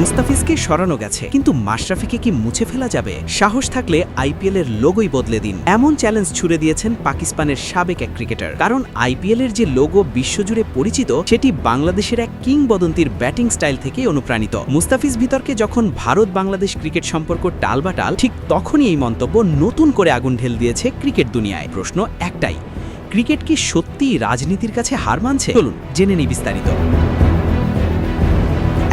মুস্তাফিজকে সরানো গেছে, কিন্তু মাশরাফিকে কি মুছে ফেলা যাবে? সাহস থাকলে আইপিএলের লোগোই বদলে দিন, এমন চ্যালেঞ্জ ছুড়ে দিয়েছেন পাকিস্তানের সাবেক এক ক্রিকেটার। কারণ আইপিএলের যে লোগো বিশ্বজুড়ে পরিচিত, সেটি বাংলাদেশের এক কিংবদন্তির ব্যাটিং স্টাইল থেকেই অনুপ্রাণিত। মুস্তাফিজ বিতর্কে যখন ভারত বাংলাদেশ ক্রিকেট সম্পর্ক টালবাটাল, ঠিক তখনই এই মন্তব্য নতুন করে আগুন ঢেল দিয়েছে ক্রিকেট দুনিয়ায়। প্রশ্ন একটাই, ক্রিকেট কি সত্যিই রাজনীতির কাছে হার মানছে? চলুন জেনে নিই বিস্তারিত।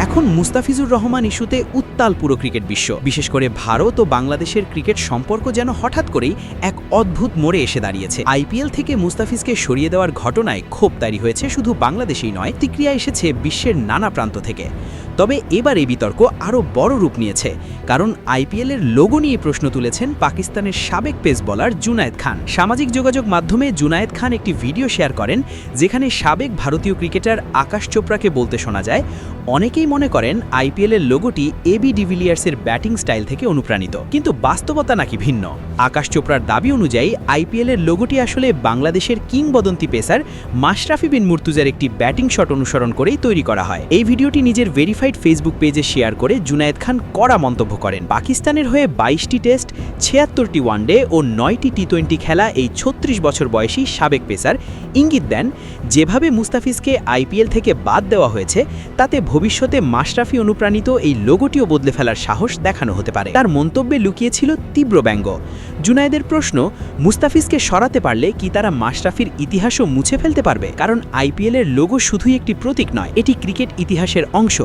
এখন মুস্তাফিজুর রহমান ইস্যুতে উত্তাল পুরো ক্রিকেট বিশ্ব, বিশেষ করে ভারত ও বাংলাদেশের ক্রিকেট সম্পর্ক যেন হঠাৎ করেই এক অদ্ভুত মোড়ে এসে দাঁড়িয়েছে। আইপিএল থেকে মুস্তাফিজকে সরিয়ে দেওয়ার ঘটনায় ক্ষোভ তৈরি হয়েছে শুধু বাংলাদেশেই নয়, প্রতিক্রিয়া এসেছে বিশ্বের নানা প্রান্ত থেকে। তবে এবার এই বিতর্ক আরও বড় রূপ নিয়েছে, কারণ আইপিএলের লোগো নিয়ে প্রশ্ন তুলেছেন পাকিস্তানের সাবেক পেস বোলার জুনায়েদ খান। সামাজিক যোগাযোগ মাধ্যমে জুনায়েদ খান একটি ভিডিও শেয়ার করেন, যেখানে সাবেক ভারতীয় ক্রিকেটার আকাশ চোপড়াকে বলতে শোনা যায়, অনেকেই মনে করেন আইপিএলের লোগোটি এবি ডিভিলিয়ার্সের ব্যাটিং স্টাইল থেকে অনুপ্রাণিত। কিন্তু বাস্তবতা নাকি ভিন্ন। আকাশ চোপড়ার দাবি অনুযায়ী আইপিএলের লোগোটি আসলে বাংলাদেশের কিংবদন্তি পেসার মাশরাফি বিন মুর্তুজার একটি ব্যাটিং শট অনুসরণ করেই তৈরি করা হয়। এই ভিডিওটি নিজের ভেরিফাইড ফেসবুক পেজে শেয়ার করে জুনায়েদ খান কড়া মন্তব্য করেন। পাকিস্তানের হয়ে 22টি টেস্ট, 76টি ওয়ানডে ও 9টি টি20 খেলা এই 36 বছর বয়সী সাবেক পেসার ইঙ্গিত দেন, যেভাবে মুস্তাফিজকে আইপিএল থেকে বাদ দেওয়া হয়েছে, তাতে ভবিষ্যতে মাশরাফি অনুপ্রাণিত এই লোগোটিও বদলে ফেলার সাহস দেখানো হতে পারে। তার মন্তব্যে লুকিয়েছিল তীব্র ব্যঙ্গ। জুনায়েদের প্রশ্ন, মুস্তাফিজকে সরাতে পারলে কি তারা মাশরাফির ইতিহাসও মুছে ফেলতে পারবে? কারণ আইপিএলের লোগো শুধুই একটি প্রতীক নয়, এটি ক্রিকেট ইতিহাসের অংশ,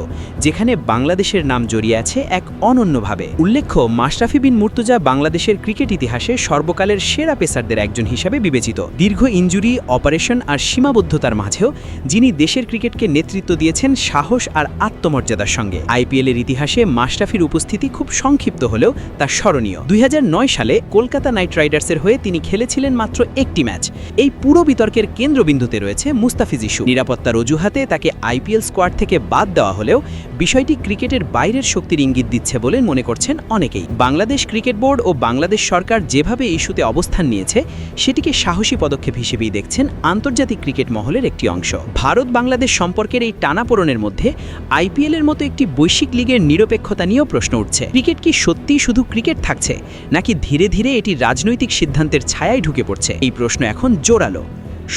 যেখানে বাংলাদেশের নাম জড়িয়ে আছে এক অনন্যভাবে। উল্লেখ্য, মাশরাফি বিন মুর্তুজা বাংলাদেশের ক্রিকেট ইতিহাসে সর্বকালের সেরা পেসারদের একজন হিসাবে বিবেচিত। দীর্ঘ ইনজুরি, অপারেশন আর সীমাবদ্ধতার মাঝেও যিনি দেশের ক্রিকেটকে নেতৃত্ব দিয়েছেন সাহস আর আত্মমর্যাদার সঙ্গে। আইপিএলের ইতিহাসে মাশরাফির উপস্থিতি খুব সংক্ষিপ্ত হলেও তা স্মরণীয়। 2009 সালে কলকাতা নাইট রাইডার্সের হয়ে তিনি খেলেছিলেন মাত্র একটি ম্যাচ। এই পুরো বিতর্কের কেন্দ্রবিন্দুতে রয়েছে মুস্তাফিজ ইস্যু। নিরাপত্তার অজুহাতে তাকে আইপিএল স্কোয়াড থেকে বাদ দেওয়া হলেও বিষয়টি ক্রিকেটের বাইরের শক্তির ইঙ্গিত দিচ্ছে বলে মনে করছেন অনেকেই। বাংলাদেশ ক্রিকেট বোর্ড ও বাংলাদেশ সরকার যেভাবে ইস্যুতে অবস্থান নিয়েছে, সেটিকে সাহসী পদক্ষেপ হিসেবেই দেখছেন আন্তর্জাতিক ক্রিকেট মহলের একটি অংশ। ভারত বাংলাদেশ সম্পর্কের এই টানাপোড়েনের মধ্যে আইপিএলের মতো একটি বৈশ্বিক লিগের নিরপেক্ষতা নিয়েও প্রশ্ন উঠছে। ক্রিকেট কি সত্যিই শুধু ক্রিকেট থাকছে, নাকি ধীরে ধীরে এটি রাজনৈতিক সিদ্ধান্তের ছায়ায় ঢুকে পড়ছে? এই প্রশ্ন এখন জোরালো।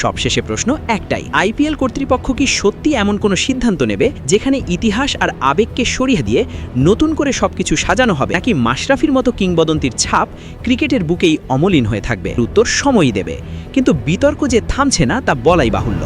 সবশেষে প্রশ্ন একটাই, আইপিএল কর্তৃপক্ষ কি সত্যি এমন কোনো সিদ্ধান্ত নেবে যেখানে ইতিহাস আর আবেগকে সরিয়ে দিয়ে নতুন করে সবকিছু সাজানো হবে, নাকি মাশরাফির মতো কিংবদন্তির ছাপ ক্রিকেটের বুকেই অমলিন হয়ে থাকবে? উত্তর সময়ই দেবে, কিন্তু বিতর্ক যে থামছে না তা বলাই বাহুল্য।